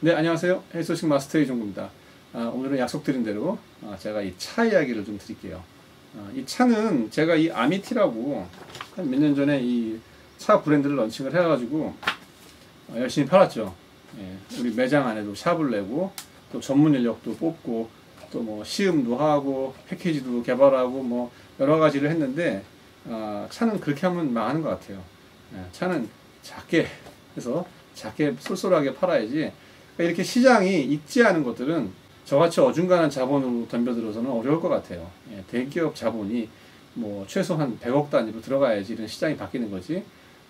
네, 안녕하세요. 헬스식 마스터 이종구입니다. 오늘은 약속드린 대로 제가 이 차 이야기를 좀 드릴게요. 이 차는 제가 이 아미티라고 한 몇 년 전에 이 차 브랜드를 런칭을 해가지고 열심히 팔았죠. 예, 우리 매장 안에도 샵을 내고 또 전문 인력도 뽑고 또 뭐 시음도 하고 패키지도 개발하고 뭐 여러 가지를 했는데 차는 그렇게 하면 망하는 것 같아요. 예, 차는 작게 해서 작게 쏠쏠하게 팔아야지. 이렇게 시장이 익지 않은 것들은 저같이 어중간한 자본으로 덤벼들어서는 어려울 것 같아요. 예, 대기업 자본이 뭐 최소 한 100억 단위로 들어가야지 이런 시장이 바뀌는 거지.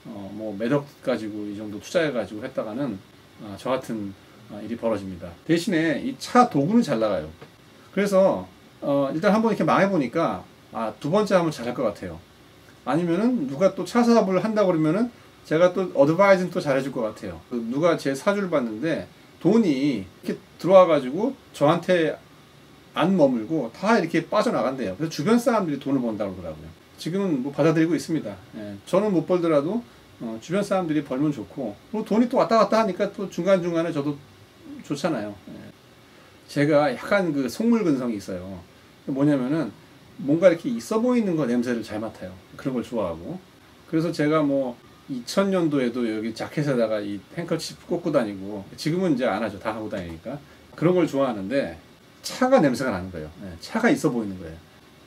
뭐 몇억 가지고 이 정도 투자해가지고 했다가는 저 같은 일이 벌어집니다. 대신에 이 차 도구는 잘 나가요. 그래서 일단 한번 이렇게 망해보니까 두 번째 하면 잘할 것 같아요. 아니면은 누가 또 차 사업을 한다고 그러면은 제가 또 어드바이즈는 또 잘해줄 것 같아요. 누가 제 사주를 봤는데 돈이 이렇게 들어와가지고 저한테 안 머물고 다 이렇게 빠져나간대요. 그래서 주변 사람들이 돈을 번다고 그러더라고요. 지금은 뭐 받아들이고 있습니다. 예, 저는 못 벌더라도 주변 사람들이 벌면 좋고, 그리고 돈이 또 왔다 갔다 하니까 또 중간중간에 저도 좋잖아요. 예. 제가 약간 그 속물근성이 있어요. 뭐냐면은 뭔가 이렇게 있어 보이는 거 냄새를 잘 맡아요. 그런 걸 좋아하고. 그래서 제가 뭐 2000년도에도 여기 자켓에다가 이 행커치프 꽂고 다니고, 지금은 이제 안 하죠. 다 하고 다니니까. 그런 걸 좋아하는데 차가 냄새가 나는 거예요. 예, 차가 있어 보이는 거예요.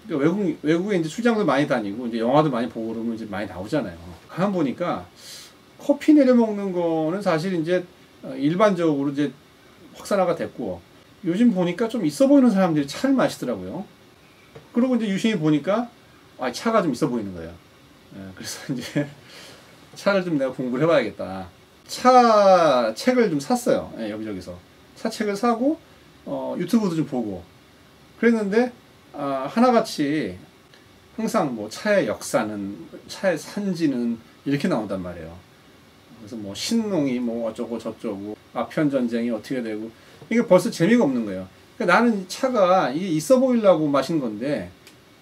그러니까 외국에 이제 출장도 많이 다니고 이제 영화도 많이 보고 그러면 이제 많이 나오잖아요. 가만 보니까 커피 내려 먹는 거는 사실 이제 일반적으로 이제 확산화가 됐고, 요즘 보니까 좀 있어 보이는 사람들이 차를 마시더라고요. 그리고 이제 유심히 보니까 차가 좀 있어 보이는 거예요. 예, 그래서 이제 차를 좀 내가 공부를 해봐야겠다. 차 책을 좀 샀어요. 예, 여기저기서 차 책을 사고 유튜브도 좀 보고 그랬는데 하나같이 항상 뭐 차의 역사는, 차의 산지는 이렇게 나온단 말이에요. 그래서 뭐 신농이 뭐 어쩌고 저쩌고, 아편 전쟁이 어떻게 되고, 이게 벌써 재미가 없는 거예요. 그러니까 나는 차가 이게 있어 보이려고 마신 건데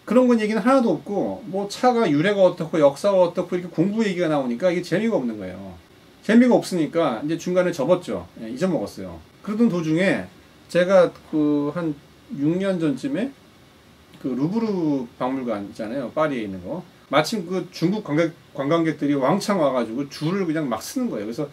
그런 건 얘기는 하나도 없고, 뭐 차가 유래가 어떻고 역사가 어떻고 이렇게 공부 얘기가 나오니까 이게 재미가 없는 거예요. 재미가 없으니까 이제 중간에 접었죠. 예, 잊어먹었어요. 그러던 도중에 제가 그 한 6년 전쯤에 그 루브르 박물관 있잖아요. 파리에 있는 거. 마침 그 중국 관광객들이 왕창 와가지고 줄을 그냥 막 쓰는 거예요. 그래서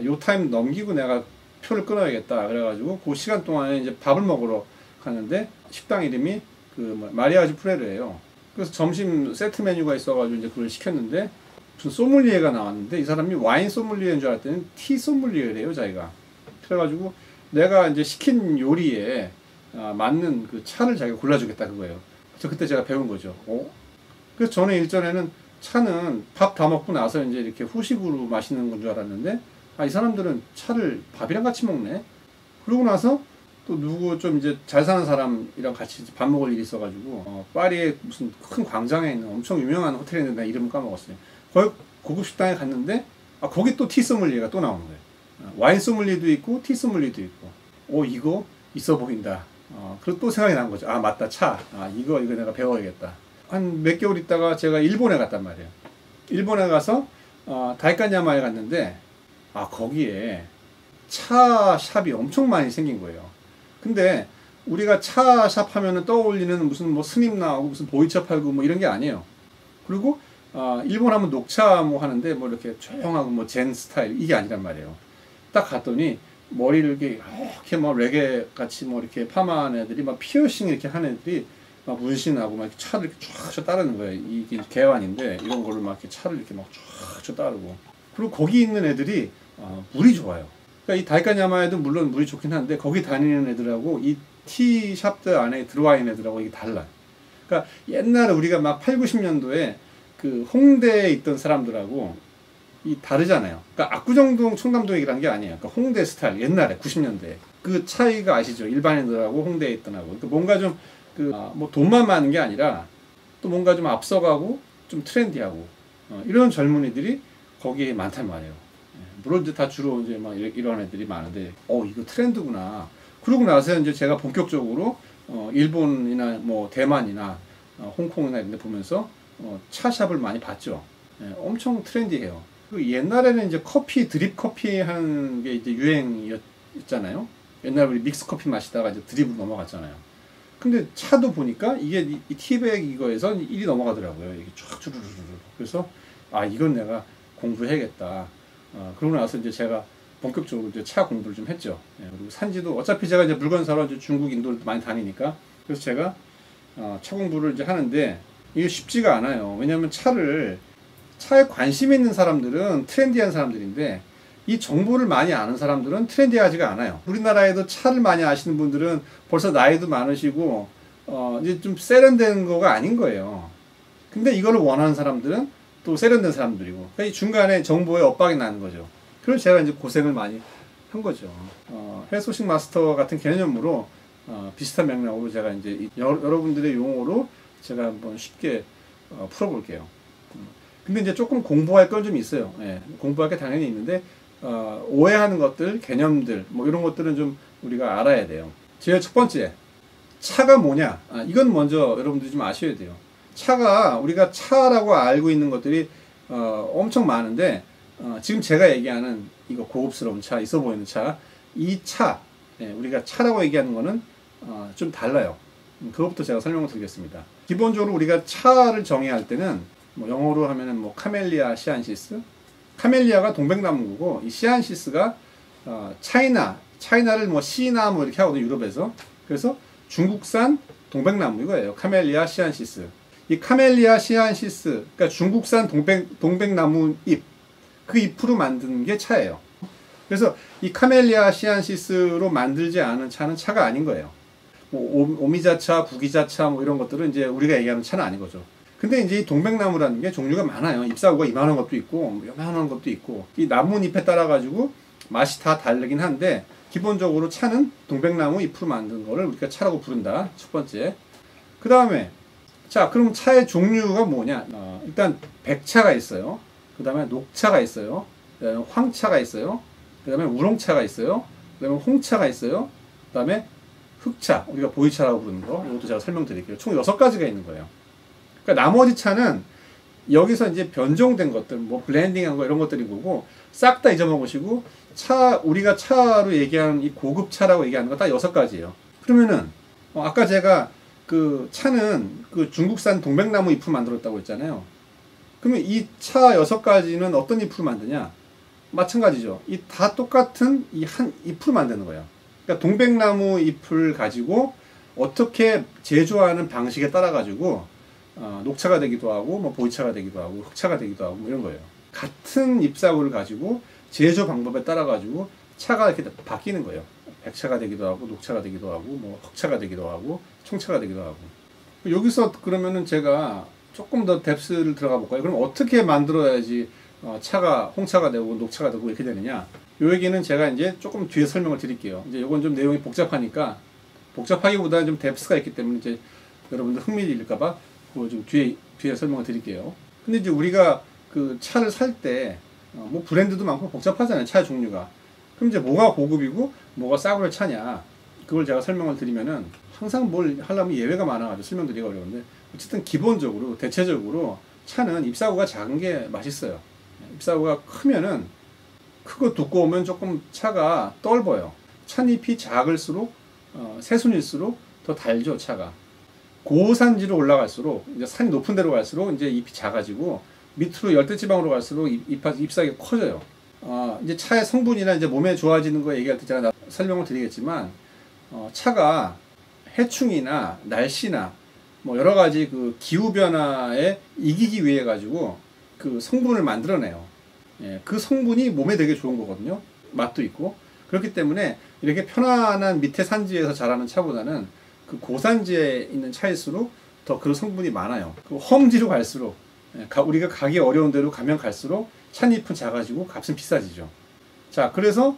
요 타임 넘기고 내가 표를 끊어야겠다. 그래가지고 그 시간 동안에 이제 밥을 먹으러 갔는데 식당 이름이 그 마리아주 프레르예요. 그래서 점심 세트 메뉴가 있어가지고 이제 그걸 시켰는데 무슨 소믈리에가 나왔는데 이 사람이 와인 소믈리에인 줄 알았더니 티 소믈리에래요, 자기가. 그래가지고 내가 이제 시킨 요리에 맞는 그 차를 자기가 골라주겠다 그거예요. 그래서 그때 제가 배운 거죠. 그래서 저는 일전에는 차는 밥 다 먹고 나서 이제 이렇게 후식으로 마시는 건 줄 알았는데 이 사람들은 차를 밥이랑 같이 먹네. 그러고 나서 또 누구 좀 이제 잘 사는 사람이랑 같이 밥 먹을 일이 있어가지고 파리에 무슨 큰 광장에 있는 엄청 유명한 호텔에 있는데 이름을 까먹었어요. 거기 고급 식당에 갔는데 거기 또 티 소믈리에가 또 나오는 거예요. 와인 소믈리에도 있고 티 소믈리에도 있고, 이거 있어 보인다. 그리고 또 생각이 난 거죠. 맞다, 차. 이거 내가 배워야겠다. 한 몇 개월 있다가 제가 일본에 갔단 말이에요. 일본에 가서 다이칸야마에 갔는데 거기에 차 샵이 엄청 많이 생긴 거예요. 근데 우리가 차 샵 하면은 떠올리는 무슨 뭐 스님 나오고 무슨 보이차 팔고 뭐 이런 게 아니에요. 그리고 일본 하면 녹차 뭐 하는데 뭐 이렇게 조용하고 뭐 젠 스타일 이게 아니란 말이에요. 딱 갔더니 머리를 이렇게 뭐 레게 같이 뭐 이렇게 파마한 애들이 막 피어싱 이렇게 한 애들이 막 문신하고 막 차를 이렇게 쫙 따르는 거예요. 이게 개완인데 이런 걸로 막 이렇게 차를 이렇게 막 쫙 따르고. 그리고 거기 있는 애들이 물이 좋아요. 그러니까 이 다이카냐마에도 물론 물이 좋긴 한데 거기 다니는 애들하고 이 티샵들 안에 들어와 있는 애들하고 이게 달라요. 그러니까 옛날에 우리가 막 8, 90년도에 그 홍대에 있던 사람들하고 이 다르잖아요. 그러니까 압구정동 청담동 얘기라는 게 아니에요. 그러니까 홍대 스타일 옛날에 90년대 그 차이가 아시죠? 일반인들하고 홍대에 있던 하고. 그러니까 뭔가 좀 뭐 돈만 많은 게 아니라 또 뭔가 좀 앞서가고 좀 트렌디하고 이런 젊은이들이 거기에 많단 말이에요. 물론 이제 다 주로 이제 막 이런 애들이 많은데 이거 트렌드구나. 그러고 나서 이제 제가 본격적으로 일본이나 뭐 대만이나 홍콩이나 이런 데 보면서 차샵을 많이 봤죠. 엄청 트렌디해요. 그 옛날에는 이제 커피, 드립 커피 하는 게 이제 유행이었 있잖아요. 옛날 우리 믹스 커피 마시다가 이제 드립으로 넘어갔잖아요. 근데 차도 보니까 이게 이 티백 이거에서 1이 넘어가더라고요. 이게 쫙 주르르르. 그래서 아, 이건 내가 공부해야겠다. 그러고 나서 이제 제가 본격적으로 이제 차 공부를 좀 했죠. 예, 그리고 산지도 어차피 제가 이제 물건 사러 이제 중국, 인도를 많이 다니니까 그래서 제가 차 공부를 이제 하는데 이게 쉽지가 않아요. 왜냐하면 차에 관심 있는 사람들은 트렌디한 사람들인데 이 정보를 많이 아는 사람들은 트렌디하지가 않아요. 우리나라에도 차를 많이 아시는 분들은 벌써 나이도 많으시고 이제 좀 세련된 거가 아닌 거예요. 근데 이거를 원하는 사람들은 또 세련된 사람들이고, 그러니까 이 중간에 정보에 엇박이 나는 거죠. 그래서 제가 이제 고생을 많이 한 거죠. 해소식 마스터 같은 개념으로 비슷한 맥락으로 제가 이제 여러분들의 용어로 제가 한번 쉽게 풀어볼게요. 근데 이제 조금 공부할 건 좀 있어요. 예, 공부할 게 당연히 있는데 오해하는 것들, 개념들 뭐 이런 것들은 좀 우리가 알아야 돼요. 제일 첫 번째, 차가 뭐냐? 이건 먼저 여러분들이 좀 아셔야 돼요. 차가 우리가 차라고 알고 있는 것들이 엄청 많은데 지금 제가 얘기하는 이거 고급스러운 차, 있어 보이는 차, 이 차, 예, 우리가 차라고 얘기하는 거는 좀 달라요. 그것부터 제가 설명을 드리겠습니다. 기본적으로 우리가 차를 정의할 때는 뭐 영어로 하면은 뭐 카멜리아 시안시스, 카멜리아가 동백나무고 이 시안시스가 차이나를 뭐 시나 뭐 이렇게 하거든요, 유럽에서. 그래서 중국산 동백나무 이거예요. 카멜리아 시안시스. 이 카멜리아 시안시스, 그러니까 중국산 동백나무 잎, 그 잎으로 만든 게 차예요. 그래서 이 카멜리아 시안시스로 만들지 않은 차는 차가 아닌 거예요. 뭐 오미자차, 구기자차 뭐 이런 것들은 이제 우리가 얘기하는 차는 아닌 거죠. 근데 이제 이 동백나무라는 게 종류가 많아요. 잎사구가 이만한 것도 있고 요만한 것도 있고, 이 나뭇잎에 따라 가지고 맛이 다 다르긴 한데 기본적으로 차는 동백나무 잎으로 만든 거를 우리가 차라고 부른다. 첫 번째. 그 다음에 자, 그럼 차의 종류가 뭐냐? 일단 백차가 있어요. 그 다음에 녹차가 있어요. 그 다음에 황차가 있어요. 그 다음에 우롱차가 있어요. 그 다음에 홍차가 있어요. 그 다음에 흑차, 우리가 보이차라고 부르는 거, 이것도 제가 설명드릴게요. 총 6가지가 있는 거예요. 그러니까 나머지 차는 여기서 이제 변종된 것들, 뭐 블렌딩한 거 이런 것들이 보고 싹 다 잊어먹으시고, 우리가 차로 얘기하는 이 고급 차라고 얘기하는 거 딱 6가지예요. 그러면은 아까 제가 그 차는 그 중국산 동백나무 잎으로 만들었다고 했잖아요. 그러면 이 차 6가지는 어떤 잎으로 만드냐? 마찬가지죠. 이 다 똑같은 이 한 잎으로 만드는 거예요. 그러니까 동백나무 잎을 가지고 어떻게 제조하는 방식에 따라 가지고 녹차가 되기도 하고 뭐 보이차가 되기도 하고 흑차가 되기도 하고 뭐 이런 거예요. 같은 잎사구를 가지고 제조 방법에 따라 가지고 차가 이렇게 바뀌는 거예요. 백차가 되기도 하고 녹차가 되기도 하고 뭐 흑차가 되기도 하고 청차가 되기도 하고. 여기서 그러면은 제가 조금 더 뎁스를 들어가 볼까요? 그럼 어떻게 만들어야지 차가 홍차가 되고 녹차가 되고 이렇게 되느냐? 요 얘기는 제가 이제 조금 뒤에 설명을 드릴게요. 이제 요건 좀 내용이 복잡하니까, 복잡하기보다는 좀 뎁스가 있기 때문에 이제 여러분들 흥미일까봐 그거 좀 뒤에 설명을 드릴게요. 근데 이제 우리가 그 차를 살 때 뭐 브랜드도 많고 복잡하잖아요, 차 종류가. 그럼 이제 뭐가 고급이고 뭐가 싸구려 차냐, 그걸 제가 설명을 드리면은 항상 뭘 하려면 예외가 많아가지고 설명드리기가 어려운데, 어쨌든 기본적으로 대체적으로 차는 잎사구가 작은 게 맛있어요. 잎사구가 크면은, 크고 두꺼우면 조금 차가 떫어요. 찻잎이 작을수록 새순일수록 더 달죠, 차가. 고산지로 올라갈수록, 이제 산이 높은 데로 갈수록 이제 잎이 작아지고, 밑으로 열대지방으로 갈수록 잎사귀가 커져요. 이제 차의 성분이나 이제 몸에 좋아지는 거 얘기할 때 제가 설명을 드리겠지만, 차가 해충이나 날씨나 뭐 여러 가지 그 기후 변화에 이기기 위해 가지고 그 성분을 만들어내요. 예, 그 성분이 몸에 되게 좋은 거거든요. 맛도 있고. 그렇기 때문에 이렇게 편안한 밑에 산지에서 자라는 차보다는 그 고산지에 있는 차일수록 더 그 성분이 많아요. 그 험지로 갈수록, 우리가 가기 어려운 데로 가면 갈수록 찻잎은 작아지고 값은 비싸지죠. 자, 그래서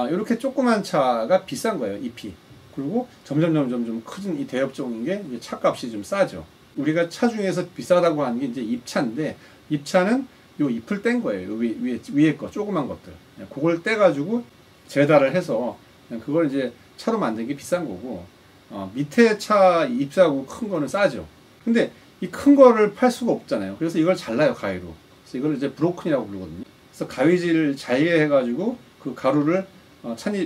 이렇게 조그만 차가 비싼 거예요, 잎이. 그리고 점점 커진 이 대엽종인 게 차값이 좀 싸죠. 우리가 차 중에서 비싸다고 하는 게 이제 잎차인데, 잎차는 요 잎을 뗀 거예요. 요 위에 거, 조그만 것들. 그걸 떼가지고 재달을 해서 그걸 이제 차로 만든 게 비싼 거고, 밑에 차 잎사구 큰 거는 싸죠. 근데 이 큰 거를 팔 수가 없잖아요. 그래서 이걸 잘라요, 가위로. 그래서 이걸 이제 브로큰이라고 부르거든요. 그래서 가위질을 잘게 해가지고 그 가루를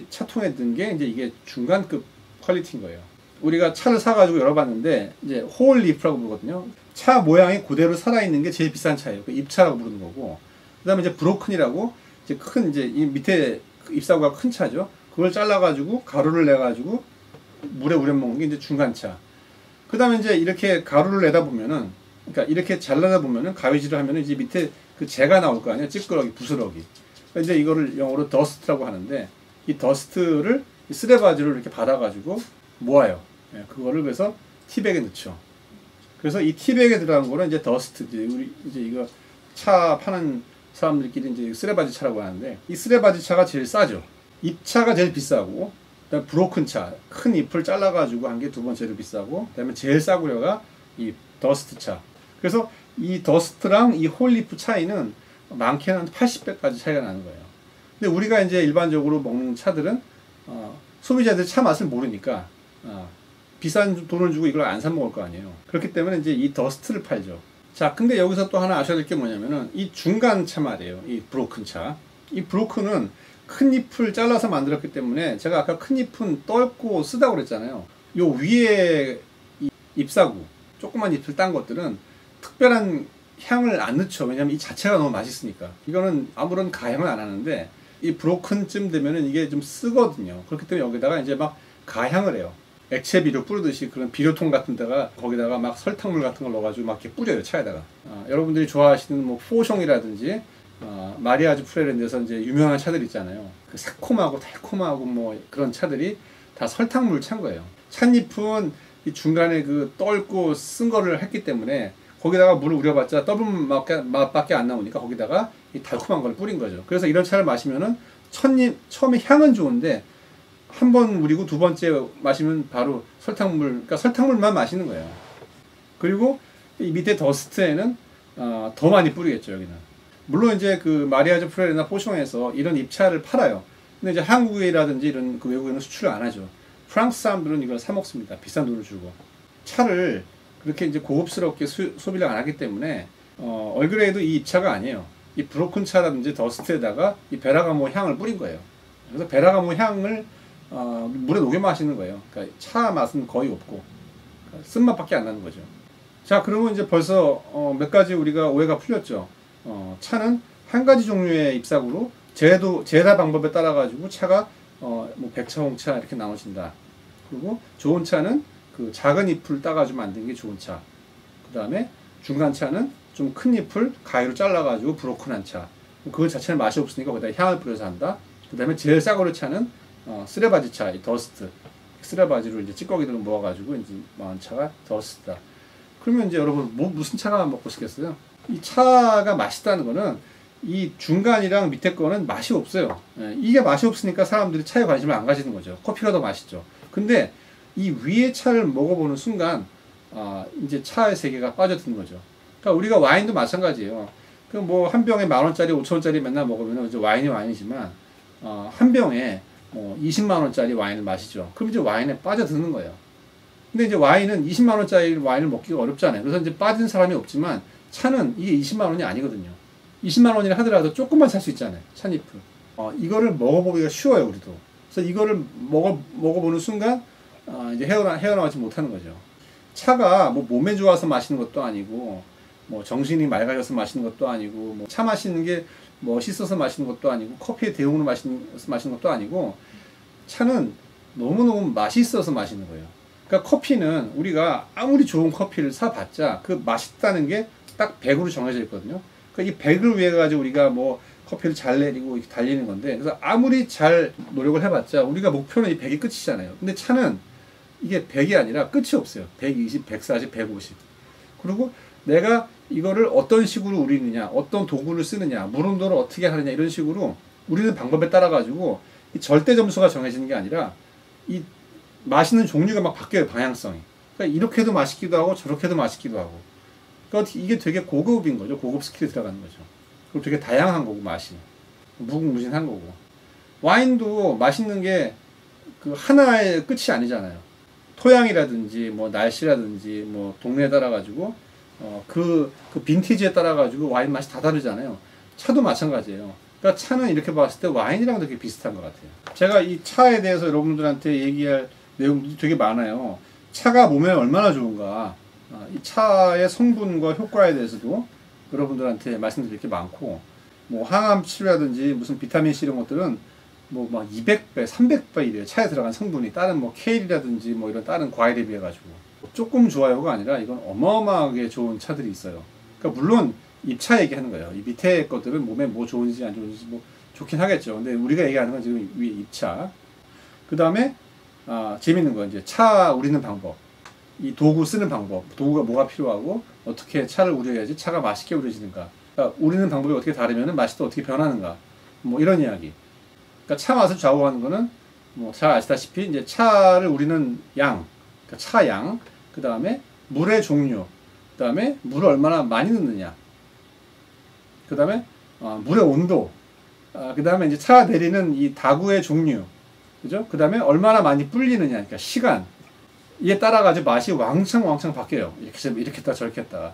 차통에 든 게 이제 이게 중간급 퀄리티인 거예요. 우리가 차를 사가지고 열어봤는데 이제 홀 리프라고 부르거든요. 차 모양이 그대로 살아있는 게 제일 비싼 차예요. 그 입차라고 부르는 거고. 그다음에 이제 브로큰이라고 이제 큰 이제 이 밑에 입사구가 큰 차죠. 그걸 잘라가지고 가루를 내가지고 물에 우려 먹는 게 이제 중간차. 그다음에 이제 이렇게 가루를 내다 보면은, 그러니까 이렇게 잘라다 보면은 가위질을 하면은 이제 밑에 그 재가 나올 거 아니에요. 찌끄러기, 부스러기. 그러니까 이제 이거를 영어로 더스트라고 하는데, 이 더스트를 쓰레바지로 이렇게 받아가지고 모아요. 예, 그거를 그래서 티백에 넣죠. 그래서 이 티백에 들어간 거는 이제 더스트, 우리 이제 이거 차 파는 사람들끼리 이제 쓰레바지 차라고 하는데, 이 쓰레바지 차가 제일 싸죠. 입차가 제일 비싸고, 그다음 브로큰 차, 큰 잎을 잘라가지고 한 게 두 번째로 비싸고, 그다음에 제일 싸구려가 이 더스트 차. 그래서 이 더스트랑 이 홀리프 차이는 많게는 80배까지 차이가 나는 거예요. 근데 우리가 이제 일반적으로 먹는 차들은 소비자들이 차 맛을 모르니까 비싼 돈을 주고 이걸 안 사 먹을 거 아니에요. 그렇기 때문에 이제 이 더스트를 팔죠. 자, 근데 여기서 또 하나 아셔야 될 게 뭐냐면은 이 중간 차 말이에요. 이 브로큰 차. 이 브로큰은 큰 잎을 잘라서 만들었기 때문에, 제가 아까 큰 잎은 떫고 쓰다고 그랬잖아요. 요 위에 이 잎사구, 조그만 잎을 딴 것들은 특별한 향을 안 넣죠. 왜냐면 이 자체가 너무 맛있으니까. 이거는 아무런 가향을 안 하는데, 이 브로큰쯤 되면은 이게 좀 쓰거든요. 그렇기 때문에 여기다가 이제 막 가향을 해요. 액체 비료 뿌리듯이 그런 비료통 같은 데가, 거기다가 막 설탕물 같은 걸 넣어가지고 막 이렇게 뿌려요, 차에다가. 여러분들이 좋아하시는 뭐 포숑이라든지 마리아주 프레렌데서 이제 유명한 차들 있잖아요. 그 새콤하고 달콤하고 뭐 그런 차들이 다 설탕물 찬 거예요. 찻잎은 이 중간에 그 떫고 쓴 거를 했기 때문에 거기다가 물을 우려봤자 떠분 맛밖에 안 나오니까 거기다가 이 달콤한 걸 뿌린 거죠. 그래서 이런 차를 마시면은 처음에 향은 좋은데 한 번 우리고 두 번째 마시면 바로 설탕물, 그러니까 설탕물만 마시는 거예요. 그리고 이 밑에 더스트에는 더 많이 뿌리겠죠, 여기는. 물론 이제 그 마리아주 프레레나 포숑에서 이런 잎차를 팔아요. 근데 이제 한국이라든지 이런 그 외국에는 수출을 안 하죠. 프랑스 사람들은 이걸 사 먹습니다. 비싼 돈을 주고. 차를 그렇게 이제 고급스럽게 소비를 안 하기 때문에 얼그레이도 이 잎차가 아니에요. 이 브로큰 차라든지 더스트에다가 이 베라가모 향을 뿌린 거예요. 그래서 베라가모 향을 물에 녹여 마시는 거예요. 그러니까 차 맛은 거의 없고 쓴맛밖에 안 나는 거죠. 자, 그러면 이제 벌써 몇 가지 우리가 오해가 풀렸죠. 차는 한 가지 종류의 잎사구로 제다 방법에 따라 가지고 차가 뭐 백차, 홍차 이렇게 나눠진다. 그리고 좋은 차는 그 작은 잎을 따가지고 만든 게 좋은 차. 그 다음에 중간 차는 좀 큰 잎을 가위로 잘라가지고 브로큰한 차. 그거 자체는 맛이 없으니까 거기다 향을 뿌려서 한다. 그 다음에 제일 싸구려 차는 쓰레바지 차, 이 더스트. 쓰레바지로 이제 찌꺼기들을 모아가지고 이제 망한 차가 더스트다. 그러면 이제 여러분 무슨 차가 먹고 싶겠어요? 이 차가 맛있다는 거는 이 중간이랑 밑에 거는 맛이 없어요. 이게 맛이 없으니까 사람들이 차에 관심을 안 가지는 거죠. 커피가 더 맛있죠. 근데 이 위에 차를 먹어보는 순간 이제 차의 세계가 빠져드는 거죠. 그러니까 우리가 와인도 마찬가지예요. 그 뭐 한 병에 10,000원짜리, 5,000원짜리 맨날 먹으면 이제 와인이 와인이지만 한 병에 20만 원짜리 와인을 마시죠. 그럼 이제 와인에 빠져드는 거예요. 근데 이제 와인은 20만 원짜리 와인을 먹기가 어렵잖아요. 그래서 이제 빠진 사람이 없지만 차는 이게 20만 원이 아니거든요. 20만 원이라 하더라도 조금만 살 수 있잖아요. 찻잎을. 이거를 먹어보기가 쉬워요, 우리도. 그래서 이거를 먹어보는 순간 이제 헤어나오지 못하는 거죠. 차가 뭐 몸에 좋아서 마시는 것도 아니고, 뭐 정신이 맑아져서 마시는 것도 아니고, 뭐 차 마시는 게 멋있어서 마시는 것도 아니고, 커피에 대용으로 마시는 것도 아니고, 차는 너무너무 맛있어서 마시는 거예요. 그러니까 커피는 우리가 아무리 좋은 커피를 사봤자 그 맛있다는 게 딱 100으로 정해져 있거든요. 그러니까 이 100을 위해 가지고 우리가 뭐 커피를 잘 내리고 이렇게 달리는 건데, 그래서 아무리 잘 노력을 해봤자 우리가 목표는 이 100이 끝이잖아요. 근데 차는 이게 100이 아니라 끝이 없어요. 120, 140, 150. 그리고 내가 이거를 어떤 식으로 우리느냐, 어떤 도구를 쓰느냐, 물 온도를 어떻게 하느냐, 이런 식으로 우리는 방법에 따라 가지고 이 절대 점수가 정해지는 게 아니라 이 맛있는 종류가 막 바뀌어요, 방향성이. 그러니까 이렇게도 맛있기도 하고 저렇게도 맛있기도 하고. 그러니까 이게 되게 고급인 거죠. 고급 스킬이 들어가는 거죠. 그리고 되게 다양한 거고, 맛이. 무궁무진한 거고. 와인도 맛있는 게 그 하나의 끝이 아니잖아요. 토양이라든지 뭐 날씨라든지 뭐 동네에 따라 가지고 그 빈티지에 따라 가지고 와인 맛이 다 다르잖아요. 차도 마찬가지예요. 그러니까 차는 이렇게 봤을 때 와인이랑 되게 비슷한 것 같아요. 제가 이 차에 대해서 여러분들한테 얘기할 내용도 되게 많아요. 차가 몸에 얼마나 좋은가, 이 차의 성분과 효과에 대해서도 여러분들한테 말씀드릴 게 많고, 뭐 항암 치료라든지 무슨 비타민C 이런 것들은 뭐 막 200배, 300배 이래요. 차에 들어간 성분이 다른 뭐 케일이라든지 뭐 이런 다른 과일에 비해 가지고 조금 좋아요가 아니라 이건 어마어마하게 좋은 차들이 있어요. 그러니까 물론 입차 얘기하는 거예요. 이 밑에 것들은 몸에 뭐 좋은지 안 좋은지 뭐 좋긴 하겠죠. 근데 우리가 얘기하는 건 지금 위에 입차. 그 다음에 재밌는 거 이제 차 우리는 방법. 이 도구 쓰는 방법. 도구가 뭐가 필요하고 어떻게 차를 우려야지 차가 맛있게 우려지는가. 그러니까 우리는 방법이 어떻게 다르면 맛이 또 어떻게 변하는가. 뭐 이런 이야기. 그러니까 차 맛을 좌우하는 거는 뭐 잘 아시다시피 이제 차를 우리는 양, 그러니까 차 양, 그 다음에 물의 종류, 그 다음에 물을 얼마나 많이 넣느냐, 그 다음에 물의 온도, 그 다음에 이제 차 내리는 이 다구의 종류, 그죠? 그 다음에 얼마나 많이 불리느냐, 그러니까 시간. 이에 따라 가지고 맛이 왕창 바뀌어요. 이렇게 했다 저렇게 했다.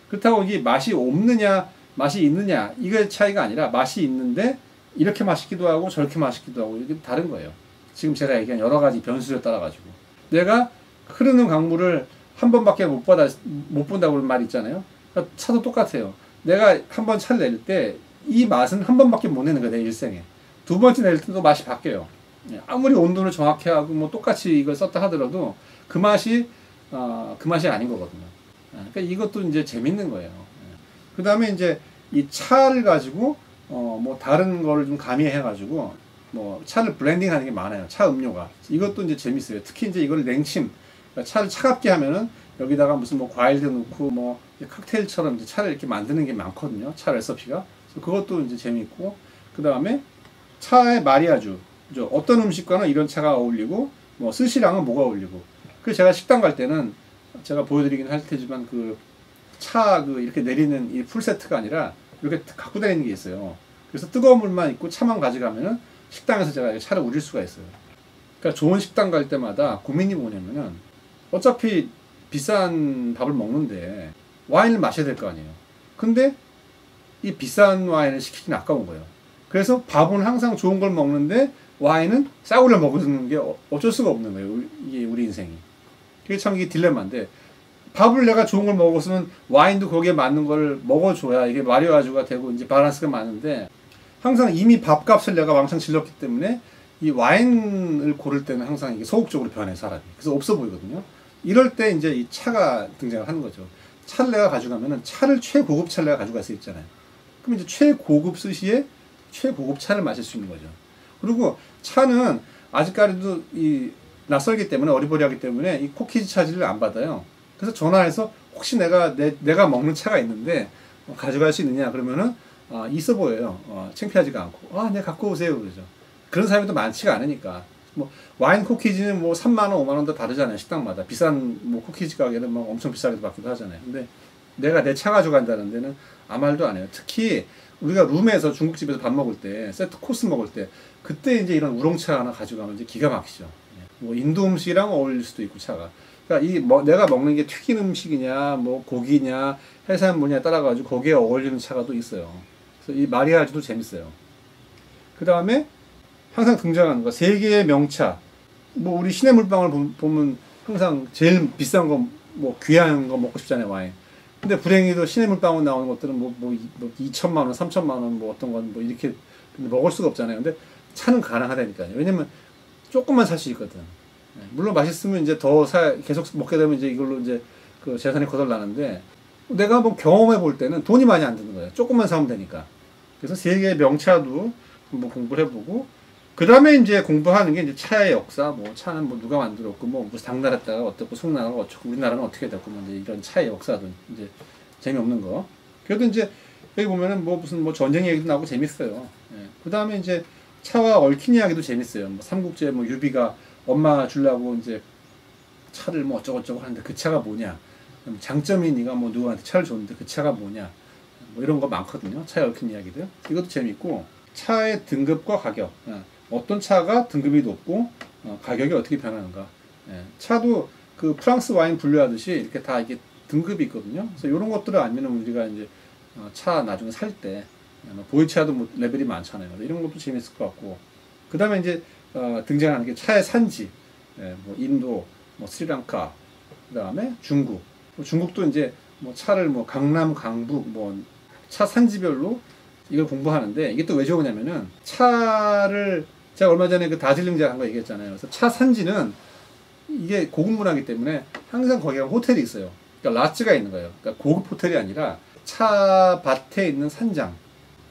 그렇다고 이게 맛이 없느냐, 맛이 있느냐, 이게 차이가 아니라 맛이 있는데 이렇게 맛있기도 하고 저렇게 맛있기도 하고 이게 다른 거예요. 지금 제가 얘기한 여러 가지 변수에 따라 가지고 내가 흐르는 강물을 한 번밖에 못 본다고 그런 말이 있잖아요. 그러니까 차도 똑같아요. 내가 한 번 차를 낼 때 이 맛은 한 번밖에 못 내는 거예요. 내 일생에. 두 번째 낼 때도 맛이 바뀌어요. 아무리 온도를 정확히 하고 뭐 똑같이 이걸 썼다 하더라도 그 맛이 아닌 거거든요. 그러니까 이것도 이제 재밌는 거예요. 그 다음에 이제 이 차를 가지고 뭐 다른 거를 좀 가미해 가지고 뭐 차를 블렌딩 하는 게 많아요. 차 음료가. 이것도 이제 재밌어요. 특히 이제 이걸 냉침, 그러니까 차를 차갑게 하면은 여기다가 무슨 뭐 과일도 넣고 뭐 칵테일처럼 이제 차를 이렇게 만드는 게 많거든요. 차 레시피가. 그래서 그것도 이제 재밌고, 그 다음에 차의 마리아주. 그죠? 어떤 음식과는 이런 차가 어울리고, 뭐 스시랑은 뭐가 어울리고. 그래서 제가 식당 갈 때는 제가 보여드리긴 할 테지만 그 차 이렇게 내리는 이 풀 세트가 아니라 이렇게 갖고 다니는 게 있어요. 그래서 뜨거운 물만 있고 차만 가져가면은 식당에서 제가 차를 우릴 수가 있어요. 그러니까 좋은 식당 갈 때마다 고민이 뭐냐면은 어차피 비싼 밥을 먹는데 와인을 마셔야 될 거 아니에요. 근데 이 비싼 와인을 시키긴 아까운 거예요. 그래서 밥은 항상 좋은 걸 먹는데 와인은 싸구려 먹는 게 어쩔 수가 없는 거예요. 이게 우리 인생이. 그게 참 이게 딜레마인데, 밥을 내가 좋은 걸 먹었으면 와인도 거기에 맞는 걸 먹어줘야 이게 마리아주가 되고 이제 밸런스가 맞는데, 항상 이미 밥값을 내가 왕창 질렀기 때문에 이 와인을 고를 때는 항상 이게 소극적으로 변해, 사람이. 그래서 없어 보이거든요. 이럴 때 이제 이 차가 등장을 하는 거죠. 차를 내가 가져가면은 차를 최고급 차를 내가 가져갈 수 있잖아요. 그럼 이제 최고급 스시에 최고급 차를 마실 수 있는 거죠. 그리고 차는 아직까지도 이 낯설기 때문에, 어리버리하기 때문에 이 코키지 차지를 안 받아요. 그래서 전화해서 혹시 내가 먹는 차가 있는데 가져갈 수 있느냐 그러면은 있어 보여요. 창피하지가 않고 네 갖고 오세요 그러죠. 그런 사람이 또 많지가 않으니까. 뭐 와인 쿠키즈는 뭐 3만 원, 5만 원 다 다르잖아요. 식당마다 비싼 뭐 쿠키즈 가게는 막 엄청 비싸게 받기도 하잖아요. 근데 내가 내 차 가져간다는 데는 아무 말도 안 해요. 특히 우리가 rum에서 중국집에서 밥 먹을 때, 세트 코스 먹을 때, 그때 이제 이런 우롱차 하나 가져가면 이제 기가 막히죠. 뭐 인도 음식이랑 어울릴 수도 있고 차가. 그러니까 내가 먹는 게 튀긴 음식이냐, 뭐 고기냐, 해산물이냐에 따라 가지고 거기에 어울리는 차가 또 있어요. 그래서 이 마리아주도 재밌어요. 그 다음에 항상 등장하는 거, 세계의 명차. 뭐 우리 시내 물방울 보면 항상 제일 비싼 거, 뭐 귀한 거 먹고 싶잖아요, 와인. 근데 불행히도 시내 물방울 나오는 것들은 뭐 2천만 원, 3천만 원, 뭐 어떤 건 뭐 이렇게 먹을 수가 없잖아요. 근데 차는 가능하다니까요. 왜냐면 조금만 살 수 있거든. 물론 맛있으면 이제 계속 먹게 되면 이제 이걸로 이제 그 재산이 거덜나는데, 내가 한번 경험해 볼 때는 돈이 많이 안 드는 거예요. 조금만 사면 되니까. 그래서 세계의 명차도 한번 공부를 해보고, 그 다음에 이제 공부하는 게 이제 차의 역사, 뭐 차는 뭐 누가 만들었고, 뭐 무슨 당나라다가 어떻고, 송나라가 어쩌고, 우리나라는 어떻게 됐고, 뭐 이제 이런 차의 역사도 이제 재미없는 거. 그래도 이제 여기 보면은 뭐 무슨 뭐 전쟁 얘기도 나오고 재밌어요. 그 다음에 이제 차와 얽힌 이야기도 재밌어요. 뭐 삼국지에 뭐 유비가 엄마 주려고 이제 차를 뭐 어쩌고저쩌고 하는데 그 차가 뭐냐. 장점이 네가 뭐 누구한테 차를 줬는데 그 차가 뭐냐. 뭐 이런 거 많거든요. 차에 얽힌 이야기들. 이것도 재밌고, 차의 등급과 가격. 어떤 차가 등급이 높고 가격이 어떻게 변하는가. 차도 그 프랑스 와인 분류하듯이 이렇게 다 이게 등급이 있거든요. 그래서 이런 것들을 알면 우리가 이제 차 나중에 살 때 보이차도 뭐 레벨이 많잖아요. 이런 것도 재밌을 것 같고, 그 다음에 이제 등장하는 게 차의 산지, 뭐 인도, 뭐 스리랑카, 그 다음에 중국. 중국도 이제 뭐 차를 뭐 강남, 강북, 뭐 차 산지별로 이걸 공부하는데, 이게 또 왜 좋으냐면은 차를 제가 얼마 전에 그 다즐링 제가 한 거 얘기했잖아요. 그래서 차 산지는 이게 고급 문화이기 때문에 항상 거기가 호텔이 있어요. 그러니까 라츠가 있는 거예요. 그러니까 고급 호텔이 아니라 차 밭에 있는 산장.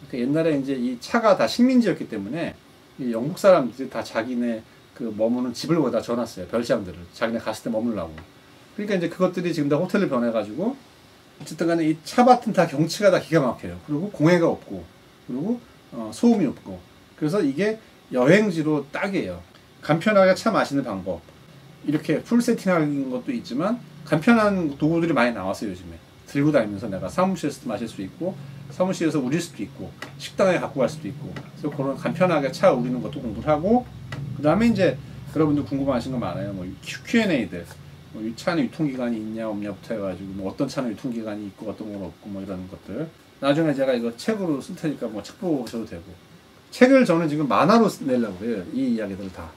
그러니까 옛날에 이제 이 차가 다 식민지였기 때문에 이 영국 사람들이 다 자기네 그 머무는 집을 거기다 줘놨어요. 별장들을 자기네 갔을 때 머물라고. 그러니까 이제 그것들이 지금 다 호텔로 변해가지고 어쨌든 간에 이 차밭은 다 경치가 다 기가 막혀요. 그리고 공해가 없고, 그리고 소음이 없고. 그래서 이게 여행지로 딱이에요. 간편하게 차 마시는 방법. 이렇게 풀 세팅하는 것도 있지만 간편한 도구들이 많이 나왔어요. 요즘에 들고 다니면서 내가 사무실에서도 마실 수 있고, 사무실에서 우릴 수도 있고, 식당에 갖고 갈 수도 있고. 그래서 그런 간편하게 차 우리는 것도 공부를 하고, 그 다음에 이제 여러분들 궁금하신 거 많아요. 뭐 Q&A들, 뭐 이 차는 유통기간이 있냐 없냐부터 해가지고, 뭐 어떤 차는 유통기간이 있고 어떤 건 없고, 뭐 이런 것들. 나중에 제가 이거 책으로 쓸 테니까 뭐 책 보셔도 되고. 책을 저는 지금 만화로 내려고 해요. 이 이야기들을 다.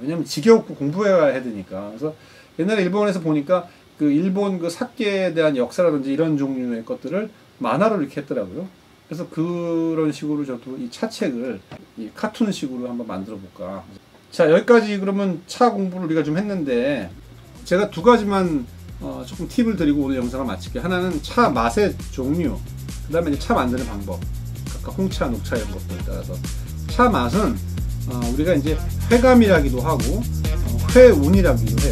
왜냐면 지겨웠고 공부해야 되니까. 그래서 옛날에 일본에서 보니까 그 일본 그 사케에 대한 역사라든지 이런 종류의 것들을 만화로 이렇게 했더라고요. 그래서 그런 식으로 저도 이 차책을 이 카툰식으로 한번 만들어 볼까. 자, 여기까지 그러면 차 공부를 우리가 좀 했는데, 제가 두 가지만 조금 팁을 드리고 오늘 영상을 마칠게요. 하나는 차 맛의 종류, 그 다음에 차 만드는 방법, 각각 홍차, 녹차 이런 것들에 따라서. 차 맛은 우리가 이제 회감이라기도 하고 회운이라기도 해요.